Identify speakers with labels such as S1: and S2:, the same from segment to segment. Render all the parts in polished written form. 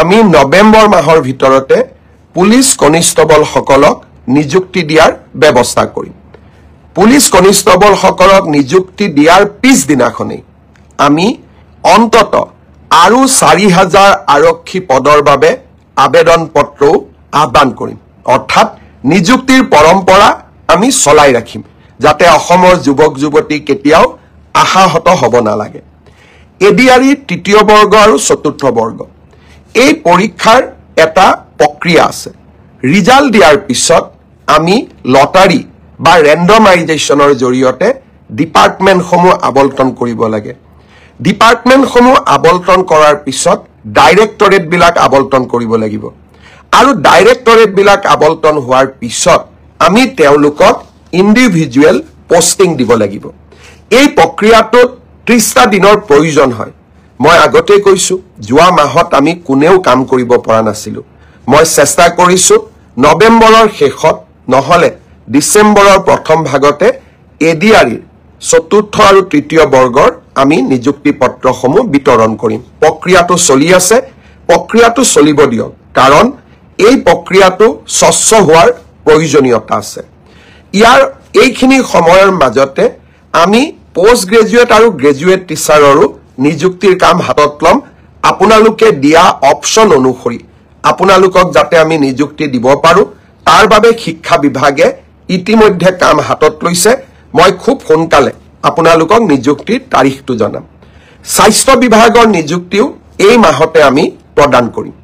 S1: আমি নৱেম্বৰ মাহৰ ভিতৰতে পুলিচ কনিষ্টবলসকলক নিযুক্তি দিয়াৰ ব্যৱস্থা কৰিম পুলিচ কনিষ্টবলসকলক নিযুক্তি দিয়াৰ পিছদিনাখনেই আমি অন্তত আৰু 4000 আৰক্ষী পদৰ বাবে আবেদন পত্ৰ আহ্বান কৰিম অৰ্থাৎ নিযুক্তিৰ পৰম্পৰা আমি চলাই ৰাখিম যাতে অসমৰ যুৱক যুৱতী কেতিয়াও আশাহত হ'ব নালাগে এডিআৰই তৃতীয় বৰ্গ আৰু চতুৰ্থ বৰ্গ এই পৰীক্ষাৰ এটা প্ৰক্ৰিয়া আছে ৰিজাল্ট দিয়াৰ পিছত আমি লটাৰী বা ৰেণ্ডমাইজেশ্যনৰ জৰিয়তে ডিপাৰ্টমেণ্টসমূহ আবণ্টন কৰিব লাগে ডিপাৰ্টমেণ্টসমূহ আবণ্টন কৰাৰ পিছত ডাইৰেক্টৰেট বিলাক আবণ্টন কৰিব লাগিব আৰু ডাইৰেক্টৰেট বিলাক আবণ্টন হোৱাৰ পিছত আমি তেওঁলোকক ইন্ডিভিজুৱেল পোষ্টিং দিব লাগিব এই প্ৰক্ৰিয়াটোত 30টা দিনৰ প্ৰয়োজন হয় মই আগতে কৈছো যোৱা মাহত আমি কোনেও কাম কৰিব পৰা নাছিলো মই চেষ্টা কৰিছো নৱেম্বৰৰ শেষত নহলে ডিসেম্বৰৰ প্ৰথম ভাগতে এডিআৰইৰ চতুৰ্থ আৰু তৃতীয় বৰ্গৰ আমি নিযুক্তি পত্ৰসমূহ বিতৰণ কৰিম প্ৰক্ৰিয়াটো চলি আছে প্ৰক্ৰিয়াটো চলিব দিয়ক কাৰণ এই প্ৰক্ৰিয়াটো স্বচ্ছ হোৱাৰ প্ৰয়োজনীয়তা আছে ইয়াৰ এইখিনি সময়ৰ মাজতে আমি পোষ্ট গ্ৰেজুৱেট আৰু গ্ৰেজুৱেট টিচাৰৰো নিযুক্তিৰ কাম হাতত লম আপোনালোকে দিয়া অপচন অনুসৰি আপোনালোকক যাতে আমি নিযুক্তি দিব পাৰো তাৰ বাবে শিক্ষা বিভাগে ইতিমধ্যে কাম হাতত লৈছে মই খুব সোনকালে আপোনালোকক নিযুক্তিৰ তাৰিখটো জনাম স্বাস্থ্য বিভাগৰ নিযুক্তিও এই মাহতে আমি প্ৰদান কৰিম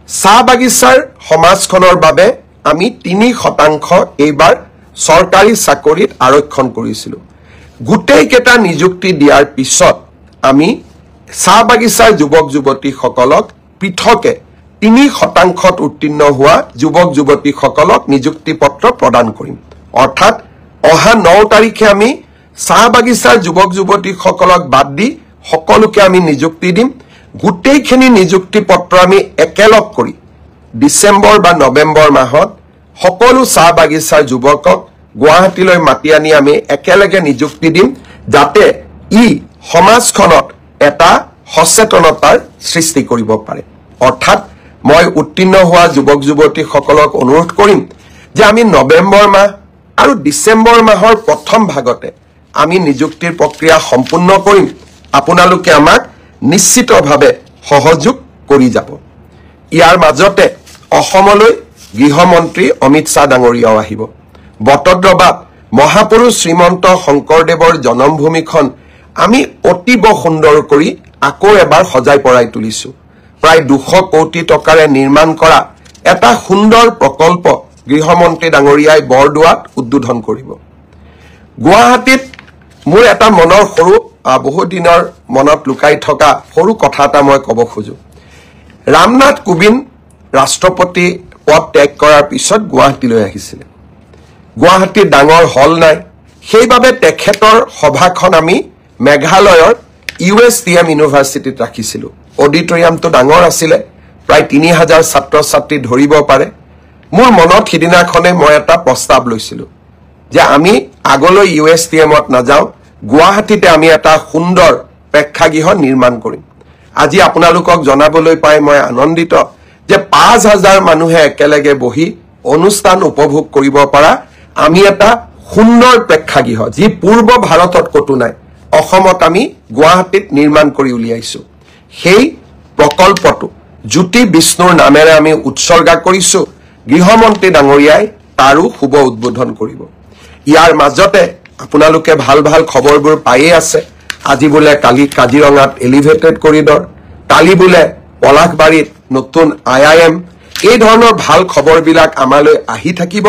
S1: চাহ বাগিচাৰ সমাজখনৰ বাবে আমি 3% এইবাৰ চৰকাৰী চাকৰিত আৰক্ষণ কৰিছিলো গোটেই কেটা নিযুক্তি দিয়াৰ পিছত আমি চাহ বাগিচাৰ যুৱক যুৱতীসকলক পৃথকে 3% উত্তীৰ্ণ হোৱা যুৱক যুৱতীসকলক নিযুক্তি পত্ৰ প্ৰদান কৰিম অৰ্থাৎ অহা 9 তাৰিখে আমি চাহ বাগিচাৰ যুৱক যুৱতীসকলক বাদ দি সকলোকে আমি নিযুক্তি দিম গোটেইখিনি নিযুক্তি পত্ৰ আমি একেলগ কৰি ডিসেম্বৰ বা নৱেম্বৰ মাহত সকলো চাহ বাগিচাৰ যুৱকক গুৱাহাটীলৈ মাতি আনি আমি একেলগে নিযুক্তি দিম যাতে ই সমাজখনত এটা সচেতনতাৰ সৃষ্টি কৰিব পাৰে অৰ্থাৎ মই উত্তীৰ্ণ হোৱা যুৱক যুৱতীসকলক অনুৰোধ কৰিম যে আমি নৱেম্বৰ মাহ আৰু ডিসেম্বৰ মাহৰ প্ৰথম ভাগতে আমি নিযুক্তিৰ প্ৰক্ৰিয়া সম্পূৰ্ণ কৰিম আপোনালোকে আমাক নিশ্চিতভাৱে সহযোগ কৰি যাব ইয়াৰ মাজতে অসমলৈ গৃহমন্ত্ৰী অমিত শাহ ডাঙৰীয়াও আহিব বটদ্ৰৱাত মহাপুৰুষ শ্ৰীমন্ত শংকৰদেৱৰ জন্মভূমিখন আমি অতিব সুন্দৰ কৰি আকৌ এবাৰ সজাই পৰাই তুলিছো প্ৰায় 200 কোটি টকাৰে নিৰ্মাণ কৰা এটা সুন্দৰ প্ৰকল্প গৃহমন্ত্ৰী ডাঙৰীয়াই বৰদোৱাত উদ্বোধন কৰিব গুৱাহাটীত মোৰ এটা মনৰ সৰু বহু দিনৰ মনত লুকাই থকা সৰু কথা এটা মই ক'ব খোজো ৰামনাথ কোবিন্দ ৰাষ্ট্ৰপতি পদ ত্যাগ কৰাৰ পিছত গুৱাহাটীলৈ আহিছিল গুৱাহাটীৰ ডাঙৰ হল নাই সেইবাবে তেখেতৰ সভাখন আমি মেঘালয়ৰ USTM ইউনিভাৰ্চিটিত ৰাখিছিলো অডিটৰিয়ামটো ডাঙৰ আছিল প্ৰায় 3000 ছাত্ৰ ছাত্ৰী ধৰিব পাৰে মোৰ মনত হিদিনাখনে মই এটা প্ৰস্তাৱ লৈছিলো যে আমি আগলৈ USTMত নাযাও গুৱাহাটীতে আমি এটা সুন্দৰ প্ৰেক্ষাগৃহ নিৰ্মাণ কৰিম আজি আপোনালোকক জনাবলৈ পাই মই আনন্দিত যে 5000 মানুহে একেলগে বহি অনুষ্ঠান উপভোগ কৰিব পৰা আমি এটা সুন্দৰ প্ৰেক্ষাগৃহ যি পূৰ্ব ভাৰতত কতো নাই অসমত আমি গুৱাহাটীত নিৰ্মাণ কৰি উলিয়াইছো সেই প্ৰকল্পটো জ্যোতি বিষ্ণুৰ নামেৰে আমি উৎসৰ্গা কৰিছো গৃহমন্ত্ৰী ডাঙৰীয়াই তাৰো শুভ উদ্বোধন কৰিব ইয়াৰ মাজতে আপোনালোকে ভাল ভাল খবৰবোৰ পায়ে আছে আজি বোলে কালি কাজিৰঙাত এলিভেটেড কৰিডৰ কালি বোলে পলাশবাৰীত নতুন IIM এই ধৰণৰ ভাল খবৰবিলাক আমালৈ আহি থাকিব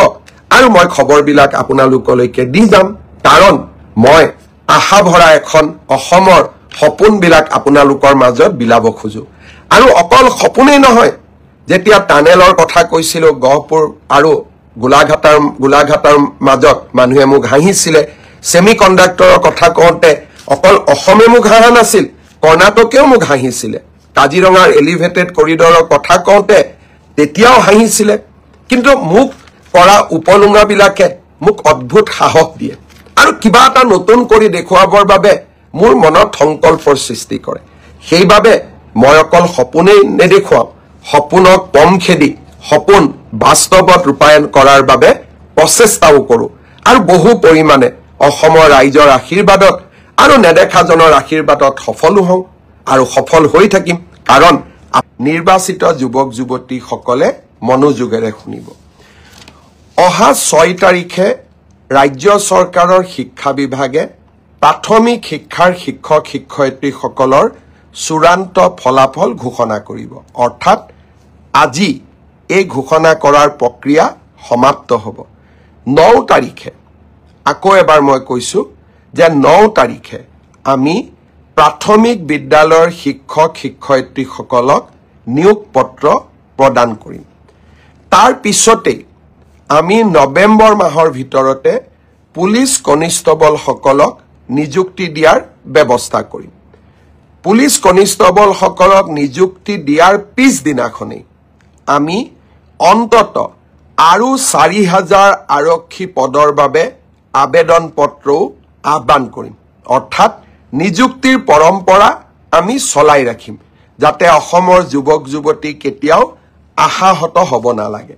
S1: আৰু মই খবৰবিলাক আপোনালোকলৈকে দি যাম কাৰণ মই আশা ভৰা এখন অসমৰ সপোনবিলাক আপোনালোকৰ মাজত বিলাব খোজো আৰু অকল সপোনেই নহয় যেতিয়া টানেলৰ কথা কৈছিল গহপুৰ আৰু গোলাঘাটৰ মাজত মানুহে মোক হাঁহিছিলে সেমিকন্ডাক্টৰৰ কথা কওঁতে অকল অসমে মোক হাঁহা নাছিল কৰ্ণাটকেও মোক হাঁহিছিলে কাজিৰঙাৰ এলিভেটেড কৰিডৰৰ কথা কওঁতে তেতিয়াও হাঁহিছিলে কিন্তু মোক কৰা উপলুঙাবিলাকে মোক অদ্ভুত সাহস দিয়ে আৰু কিবা এটা নতুন কৰি দেখুৱাবৰ বাবে মোৰ মনত সংকল্পৰ সৃষ্টি কৰে সেইবাবে মই অকল সপোনেই নেদেখুৱাও সপোনক পম খেদি সপোন বাস্তৱত ৰূপায়ণ কৰাৰ বাবে প্ৰচেষ্টাও কৰোঁ আৰু বহু পৰিমাণে অসমৰ ৰাইজৰ আশীৰ্বাদত আৰু নেদেখাজনৰ আশীৰ্বাদত সফলো হওঁ আৰু সফল হৈ থাকিম কাৰণ নিৰ্বাচিত যুৱক যুৱতীসকলে মনোযোগেৰে শুনিব অহা 6 তাৰিখে ৰাজ্য চৰকাৰৰ শিক্ষা বিভাগে প্ৰাথমিক শিক্ষাৰ শিক্ষক শিক্ষয়িত্ৰীসকলৰ চূড়ান্ত ফলাফল ঘোষণা কৰিব অৰ্থাৎ আজি এই ঘোষণা কৰাৰ প্ৰক্ৰিয়া সমাপ্ত হ'ব 9 তাৰিখে আকৌ এবাৰ মই কৈছো যে 9 তাৰিখে আমি প্ৰাথমিক বিদ্যালয়ৰ শিক্ষক শিক্ষয়িত্ৰীসকলক নিয়োগ পত্ৰ প্ৰদান কৰিম তাৰ পিছতে আমি নৱেম্বৰ মাহৰ ভিতৰতে পুলিচ কনিষ্টবলসকলক নিযুক্তি দিয়াৰ ব্যৱস্থা কৰিম পুলিচ কনিষ্টবলসকলক নিযুক্তি দিয়াৰ পিছদিনাখনেই আমি অন্তত আৰু 4000 আৰক্ষী পদৰ বাবে আবেদন পত্ৰও আহ্বান কৰিম অৰ্থাৎ নিযুক্তিৰ পৰম্পৰা আমি চলাই ৰাখিম যাতে অসমৰ যুৱক যুৱতী কেতিয়াও আশাহত হ'ব নালাগে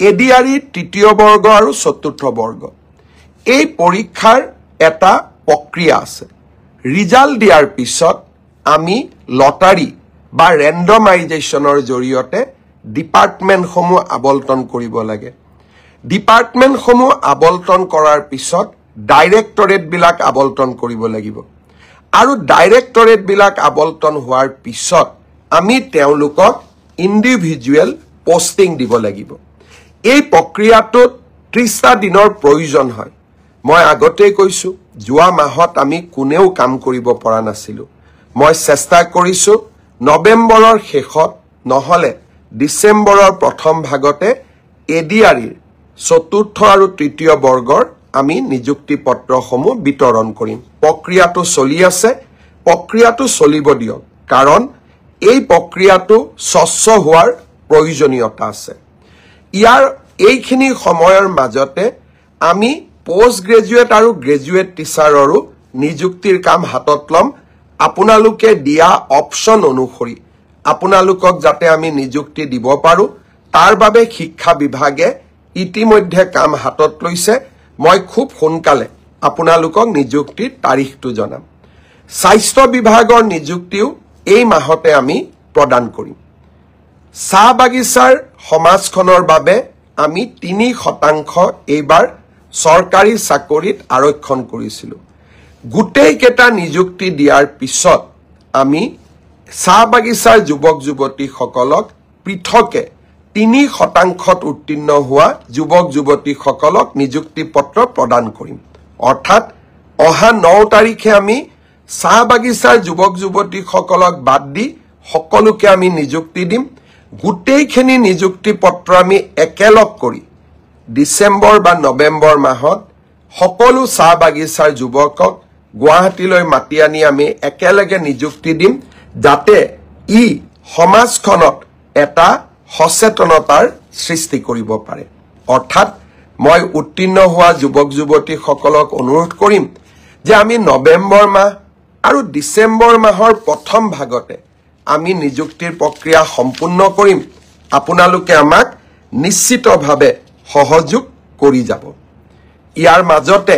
S1: এডিআৰি তৃতীয় বৰ্গ আৰু চতুৰ্থ বৰ্গ এই পৰীক্ষাৰ এটা প্ৰক্ৰিয়া আছে ৰিজাল্ট দিয়াৰ পিছত আমি লটাৰী বা ৰেণ্ডমাইজেশ্যনৰ জৰিয়তে ডিপাৰ্টমেণ্টসমূহ আবলটন কৰিব লাগে ডিপাৰ্টমেণ্টসমূহ আবলটন কৰাৰ পিছত ডাইৰেক্টৰেটবিলাক আবলটন কৰিব লাগিব আৰু ডাইৰেক্টৰেটবিলাক আবলটন হোৱাৰ পিছত আমি তেওঁলোকক ইণ্ডিভিজুৱেল পোষ্টিং দিব লাগিব এই প্ৰক্ৰিয়াটোত 30টা দিনৰ প্ৰয়োজন হয় মই আগতেই কৈছো যোৱা মাহত আমি কোনেও কাম কৰিব পৰা নাছিলো মই চেষ্টা কৰিছো নৱেম্বৰৰ শেষত নহলে ডিসেম্বৰৰ প্ৰথম ভাগতে এডিআৰিৰ চতুৰ্থ আৰু তৃতীয় বৰ্গৰ আমি নিযুক্তি পত্ৰসমূহ বিতৰণ কৰিম প্ৰক্ৰিয়াটো চলি আছে প্ৰক্ৰিয়াটো চলিব দিয়ক কাৰণ এই প্ৰক্ৰিয়াটো স্বচ্ছ হোৱাৰ প্ৰয়োজনীয়তা আছে ইয়াৰ এইখিনি সময়ৰ মাজতে আমি পোষ্ট গ্ৰেজুৱেট আৰু গ্ৰেজুৱেট টিচাৰৰো নিযুক্তিৰ কাম হাতত লম আপোনালোকে দিয়া অপচন অনুসৰি আপোনালোকক যাতে আমি নিযুক্তি দিব পাৰো তাৰ বাবে শিক্ষা বিভাগে ইতিমধ্যে কাম হাতত লৈছে মই খুব সোনকালে আপোনালোকক নিযুক্তিৰ তাৰিখটো জনাম স্বাস্থ্য বিভাগৰ নিযুক্তিও এই মাহতে আমি প্ৰদান কৰিম চাহ বাগিচাৰ সমাজখনৰ বাবে আমি 3% এইবাৰ চৰকাৰী চাকৰিত আৰক্ষণ কৰিছিলো গোটেই কেটা নিযুক্তি দিয়াৰ পিছত আমি চাহ বাগিচাৰ যুৱক যুৱতীসকলক পৃথকে 3% উত্তীৰ্ণ হোৱা যুৱক যুৱতীসকলক নিযুক্তি পত্ৰ প্ৰদান কৰিম অৰ্থাৎ অহা 9 তাৰিখে আমি চাহ বাগিচাৰ যুৱক যুৱতীসকলক বাদ দি সকলোকে আমি নিযুক্তি দিম গোটেইখিনি নিযুক্তি পত্ৰ আমি একেলগ কৰি ডিসেম্বৰ বা নৱেম্বৰ মাহত সকলো চাহ বাগিচাৰ যুৱকক গুৱাহাটীলৈ মাতি আনি আমি একেলগে নিযুক্তি দিম যাতে ই সমাজখনত এটা সচেতনতাৰ সৃষ্টি কৰিব পাৰে অৰ্থাৎ মই উত্তীৰ্ণ হোৱা যুৱক যুৱতীসকলক অনুৰোধ কৰিম যে আমি নৱেম্বৰ মাহ আৰু ডিসেম্বৰ মাহৰ প্ৰথম ভাগতে আমি নিযুক্তিৰ প্ৰক্ৰিয়া সম্পূৰ্ণ কৰিম আপোনালোকে আমাক নিশ্চিতভাৱে সহযোগ কৰি যাব ইয়াৰ মাজতে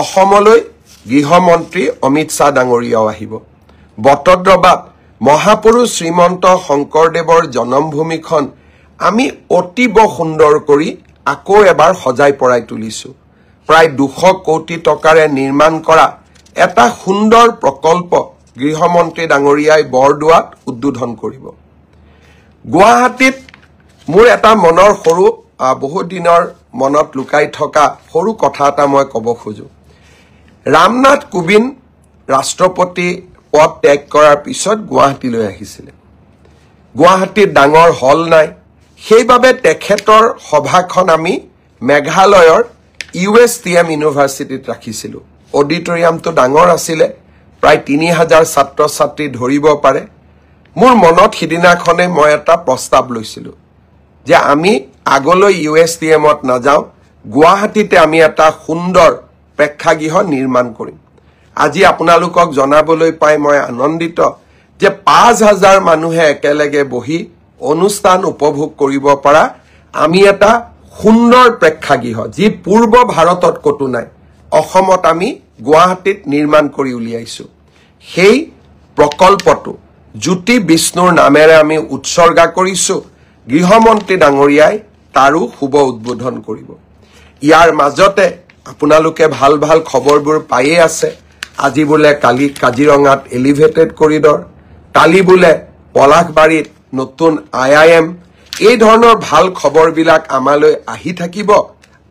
S1: অসমলৈ গৃহমন্ত্ৰী অমিত শাহ ডাঙৰীয়াও আহিব বটদ্ৰৱাত মহাপুৰুষ শ্ৰীমন্ত শংকৰদেৱৰ জন্মভূমিখন আমি অতিব সুন্দৰ কৰি আকৌ এবাৰ সজাই পৰাই তুলিছো প্ৰায় 200 কোটি টকাৰে নিৰ্মাণ কৰা এটা সুন্দৰ প্ৰকল্প গৃহমন্ত্ৰী ডাঙৰীয়াই বৰদোৱাত উদ্বোধন কৰিব গুৱাহাটীত মোৰ এটা মনৰ সৰু বহু দিনৰ মনত লুকাই থকা সৰু কথা এটা মই ক'ব খোজো ৰামনাথ কোবিন্দ ৰাষ্ট্ৰপতি পদ ত্যাগ কৰাৰ পিছত গুৱাহাটীলৈ আহিছিল গুৱাহাটীত ডাঙৰ হল নাই সেইবাবে তেখেতৰ সভাখন আমি মেঘালয়ৰ USTM ইউনিভাৰ্চিটিত ৰাখিছিল অডিটৰিয়ামটো ডাঙৰ আছিল প্ৰায় 3000 ছাত্ৰ ছাত্ৰী ধৰিব পাৰে মোৰ মনত হিদিনাখনে মই এটা প্ৰস্তাৱ লৈছিল যে আমি আগলৈ USTMত না যাও গুৱাহাটীতে আমি এটা সুন্দৰ প্ৰেক্ষাগৃহ নিৰ্মাণ কৰিম আজি আপোনালোকক জনাবলৈ পাই মই আনন্দিত যে 5000 মানুহে একেলগে বহি অনুষ্ঠান উপভোগ কৰিব পৰা আমি এটা সুন্দৰ প্ৰেক্ষাগৃহ যি পূৰ্ব ভাৰতত কতো নাই অসমত আমি গুৱাহাটীত নিৰ্মাণ কৰি উলিয়াইছো সেই প্ৰকল্পটো জ্যোতি বিষ্ণুৰ নামেৰে আমি উৎসৰ্গা কৰিছো গৃহমন্ত্ৰী ডাঙৰীয়াই তাৰো শুভ উদ্বোধন কৰিব ইয়াৰ মাজতে আপোনালোকে ভাল ভাল খবৰবোৰ পায়ে আছে আজি বোলে কালি কাজিৰঙাত এলিভেটেড কৰিডৰ কালি বোলে পলাশবাৰীত নতুন IIM এই ধৰণৰ ভাল খবৰবিলাক আমালৈ আহি থাকিব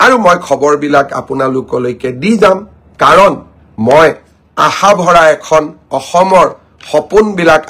S1: আৰু মই খবৰবিলাক আপোনালোকলৈকে দি যাম কাৰণ মই আশা ভৰা এখন অসমৰ সপোনবিলাক